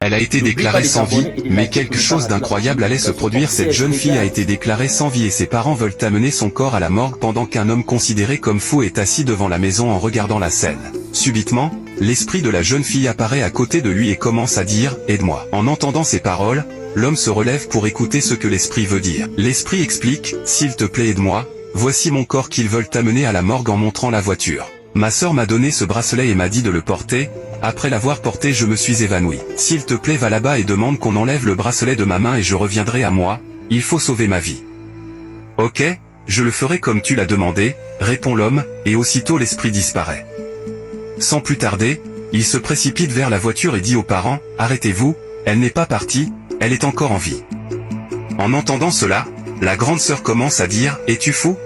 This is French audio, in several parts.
Elle a été déclarée sans vie, mais quelque chose d'incroyable allait se produire. Cette jeune fille a été déclarée sans vie et ses parents veulent amener son corps à la morgue pendant qu'un homme considéré comme fou est assis devant la maison en regardant la scène. Subitement, l'esprit de la jeune fille apparaît à côté de lui et commence à dire « Aide-moi ». En entendant ces paroles, l'homme se relève pour écouter ce que l'esprit veut dire. L'esprit explique « S'il te plaît aide-moi, voici mon corps qu'ils veulent amener à la morgue en montrant la voiture. Ma sœur m'a donné ce bracelet et m'a dit de le porter. Après l'avoir porté je me suis évanoui. S'il te plaît va là-bas et demande qu'on enlève le bracelet de ma main et je reviendrai à moi, il faut sauver ma vie. » Ok, je le ferai comme tu l'as demandé, répond l'homme, et aussitôt l'esprit disparaît. Sans plus tarder, il se précipite vers la voiture et dit aux parents, « Arrêtez-vous, elle n'est pas partie, elle est encore en vie. » En entendant cela, la grande sœur commence à dire, « Es-tu fou ?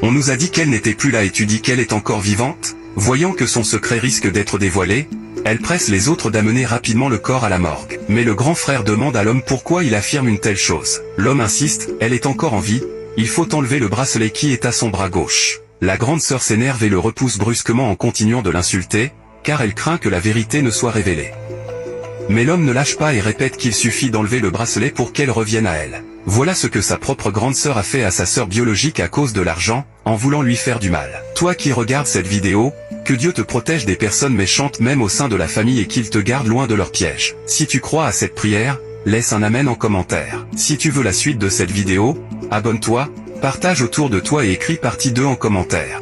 On nous a dit qu'elle n'était plus là et tu dis qu'elle est encore vivante ?» Voyant que son secret risque d'être dévoilé, elle presse les autres d'amener rapidement le corps à la morgue. Mais le grand frère demande à l'homme pourquoi il affirme une telle chose. L'homme insiste, elle est encore en vie, il faut enlever le bracelet qui est à son bras gauche. La grande sœur s'énerve et le repousse brusquement en continuant de l'insulter, car elle craint que la vérité ne soit révélée. Mais l'homme ne lâche pas et répète qu'il suffit d'enlever le bracelet pour qu'elle revienne à elle. Voilà ce que sa propre grande sœur a fait à sa sœur biologique à cause de l'argent, en voulant lui faire du mal. Toi qui regardes cette vidéo, que Dieu te protège des personnes méchantes même au sein de la famille et qu'il te garde loin de leurs pièges. Si tu crois à cette prière, laisse un amen en commentaire. Si tu veux la suite de cette vidéo, abonne-toi, partage autour de toi et écris partie 2 en commentaire.